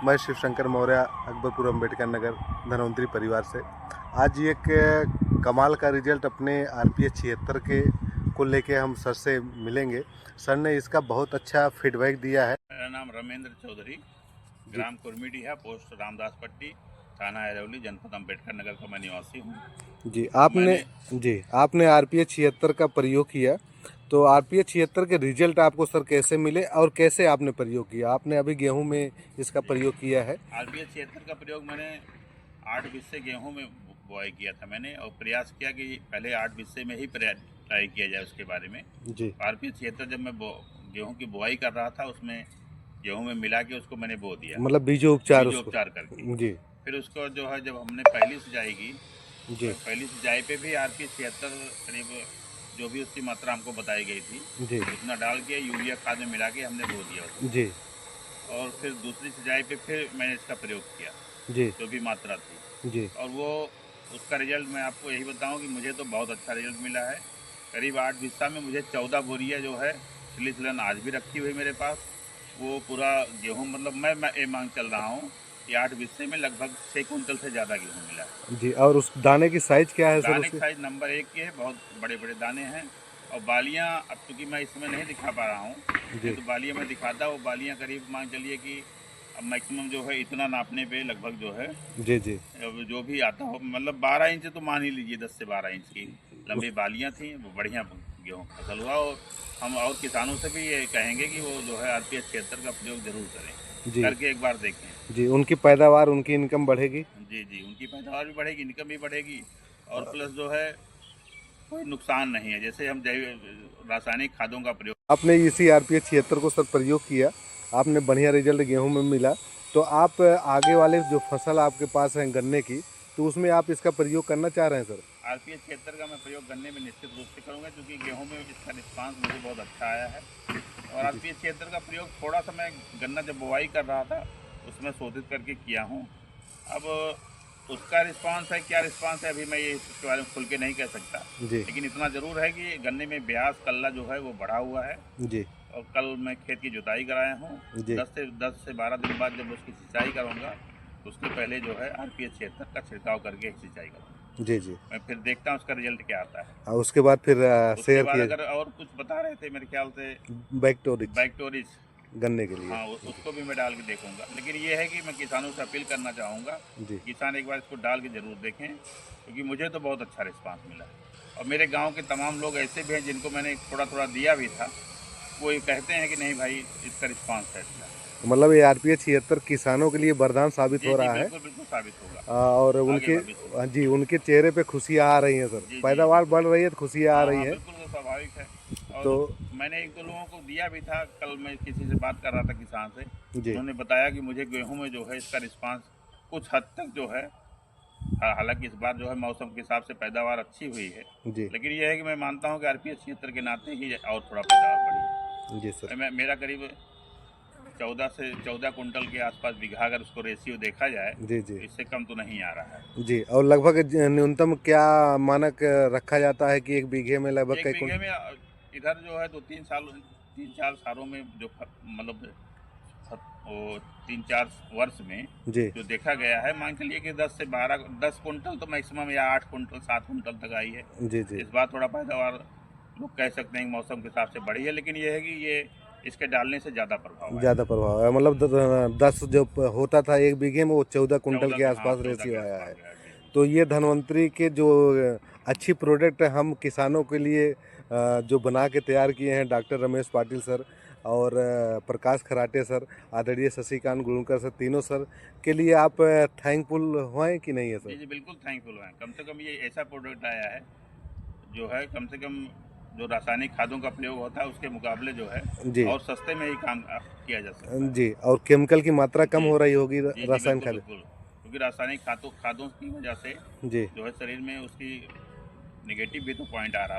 मैं शिवशंकर मौर्य, अकबरपुर अंबेडकर नगर, धनवंतरी परिवार से। आज एक कमाल का रिजल्ट अपने RPH 76 के को लेके हम सर से मिलेंगे। सर ने इसका बहुत अच्छा फीडबैक दिया है। मेरा नाम रमेंद्र चौधरी, ग्राम कुरमीडीहा, पोस्ट रामदास पट्टी, थाना एरौली, जनपद अंबेडकर नगर का मैं निवासी हूँ। जी आपने RPH 76 का प्रयोग किया, तो RPH 76 के रिजल्ट आपको सर कैसे मिले और कैसे आपने प्रयोग किया? आपने अभी गेहूं में इसका प्रयोग किया है। RPH 76 का प्रयोग मैंने 8 बिस्से गेहूं में बुआई किया था मैंने, और प्रयास किया कि पहले 8 बिस्से में ही ट्राई किया जाए उसके बारे में। जी RPH 76 जब मैं गेहूं की बुआई कर रहा था, उसमें गेहूं में मिला के उसको मैंने बो दिया, मतलब बीजोपचार बीजोपचार करके। जी फिर उसको जो है, जब हमने पहली सिंचाई की, जी पहली सिंचाई पे भी RPH 76 करीब जो भी उसकी मात्रा हमको बताई गई थी जी उतना डाल के यूरिया खाद में मिला के हमने बो दिया उसको। जी और फिर दूसरी सिंचाई पे फिर मैंने इसका प्रयोग किया, जी जो भी मात्रा थी, जी और वो उसका रिजल्ट मैं आपको यही बताऊं कि मुझे तो बहुत अच्छा रिजल्ट मिला है। करीब 8 बिस्सा में मुझे 14 बोरियाँ जो है सिलिसलन आज भी रखी हुई मेरे पास। वो पूरा गेहूँ, मतलब मैं ये मांग चल रहा हूँ कि 8 बिस्से में लगभग 6 कुंटल से ज़्यादा गेहूँ मिला है। जी। और उस दाने की साइज क्या है सर दाने की उसकी? साइज नंबर 1 की है, बहुत बड़े बड़े दाने हैं। और बालियाँ, अब चूँकि मैं इसमें नहीं दिखा पा रहा हूँ, नहीं जी तो बालियाँ मैं दिखाता। वो बालियाँ करीब मान चलिए कि अब मैक्सिमम जो है इतना नापने पे लगभग जो है, जी जी अब जो भी आता हो, मतलब 12 इंच तो मान ही लीजिए, 10 से 12 इंच की उस लंबी बालियाँ थी। वो बढ़िया गेहूँ फसल हुआ। और हम और किसानों से भी ये कहेंगे कि वो जो है RPH 76 का प्रयोग जरूर करें, जी करके एक बार देखें। जी। उनकी पैदावार, उनकी इनकम बढ़ेगी। जी जी, उनकी पैदावार भी बढ़ेगी, इनकम भी बढ़ेगी, और प्लस जो है कोई नुकसान नहीं है। जैसे हम जैव रासायनिक खादों का प्रयोग, आपने इसी RPH 76 को सर प्रयोग किया, आपने बढ़िया रिजल्ट गेहूं में मिला, तो आप आगे वाले जो फसल आपके पास है गन्ने की, तो उसमें आप इसका प्रयोग करना चाह रहे हैं सर? RPH 76 का मैं प्रयोग गन्ने में निश्चित रूप से करूँगा, क्योंकि गेहूं में इसका रिस्पांस मुझे बहुत अच्छा आया है। और जी RPH 76 का प्रयोग थोड़ा सा मैं गन्ना जब बुआई कर रहा था उसमें शोधित करके किया हूँ। अब उसका रिस्पांस है, क्या रिस्पांस है, अभी मैं ये इसके बारे में खुल के नहीं कह सकता। जी लेकिन इतना ज़रूर है कि गन्ने में ब्यास कल्ला जो है वो बढ़ा हुआ है। जी और कल मैं खेत की जुताई कराया हूँ। जी 10 से 12 दिन बाद जब उसकी सिंचाई करूँगा, तो उसके पहले जो है RPH 76 का छिड़काव करके एक सिंचाई करूँगा। जी जी। मैं फिर देखता हूँ उसका रिजल्ट क्या आता है। और उसके बाद फिर उसके शेयर बाद किए अगर और कुछ बता रहे थे मेरे ख्याल से, बैक्टोरिच बैक्टोरिज, गन्ने के लिए। हाँ, उसको भी मैं डाल के देखूंगा। लेकिन ये है कि मैं किसानों से अपील करना चाहूँगा, जी किसान एक बार इसको डाल के ज़रूर देखें, क्योंकि मुझे तो बहुत अच्छा रिस्पांस मिला है। और मेरे गांव के तमाम लोग ऐसे भी हैं जिनको मैंने थोड़ा थोड़ा दिया भी था, वो ये कहते हैं कि नहीं भाई, इसका रिस्पांस है अच्छा। मतलब ये RPH 76 किसानों के लिए वरदान साबित जी हो जी, रहा है। बिल्कुल बिल्कुल साबित होगा और आगे उनके, भविष्य में। हाँ जी, उनके चेहरे पे खुशियाँ आ रही हैं सर। जी जी, पैदावार बिल्कुल। बढ़ रही है तो खुशियाँ आ हाँ रही हाँ, हैं। बिल्कुल, वो स्वाभाविक है। तो और मैंने 1-2 लोगों को दिया भी था। कल मैं किसी से बात कर रहा था, किसान से, जी उन्होंने बताया कि मुझे गेहूं में जो है इसका रिस्पांस कुछ हद तक जो है, हालांकि इस बार जो है मौसम के हिसाब से पैदावार अच्छी हुई है, जी लेकिन यह है कि मैं मानता हूं कि RPH 76 के नाते ही और थोड़ा पैदावार बढ़ी जी सर। है। मेरा करीब 14 से 14 कुंटल के आसपास बीघा, अगर उसको रेशियो देखा जाए, जी जी तो इससे कम तो नहीं आ रहा है। जी। और लगभग न्यूनतम क्या मानक रखा जाता है कि एक बीघे में लगभग एक कई बीघे में इधर जो है तो 3-4 सालों में जो मतलब वो 3-4 वर्ष में जी जो देखा गया है, मान के लिए कि 10 कुंटल तो मैक्सिमम, या 8 कुंटल 7 कुंटल तक आई है। जी जी इस बार थोड़ा पैदावार लोग कह सकते हैं कि मौसम के हिसाब से बढ़ी है, लेकिन ये है कि ये इसके डालने से ज़्यादा प्रभाव आया ज़्यादा है। प्रभाव है। मतलब 10 जो होता था एक बीघे में, वो 14 कुंटल 14 के के, हाँ, आसपास 14 के रेशियो आया आसपास है। गया। जी जी। तो ये धन्वंतरी के जो अच्छी प्रोडक्ट हम किसानों के लिए जो बना के तैयार किए हैं डॉक्टर रमेश पाटिल सर और प्रकाश खराटे सर, आदरणीय शशिकांत गुणकर सर, तीनों सर के लिए आप थैंकफुल हैं कि नहीं है जी सर? जी, बिल्कुल थैंकफुल हैं। कम से कम ये ऐसा प्रोडक्ट आया है जो है, कम से कम जो रासायनिक खादों का प्रयोग होता है उसके मुकाबले जो है जी और सस्ते में ही काम किया जा सकता है। जी। और केमिकल की मात्रा कम जी हो रही होगी जी जी, रासायनिक बिल्कुल खाद। बिल्कुल, क्योंकि रासायनिक खादों खादों की वजह से जी जो है शरीर में उसकी नेगेटिव भी तो पॉइंट आ रहा है।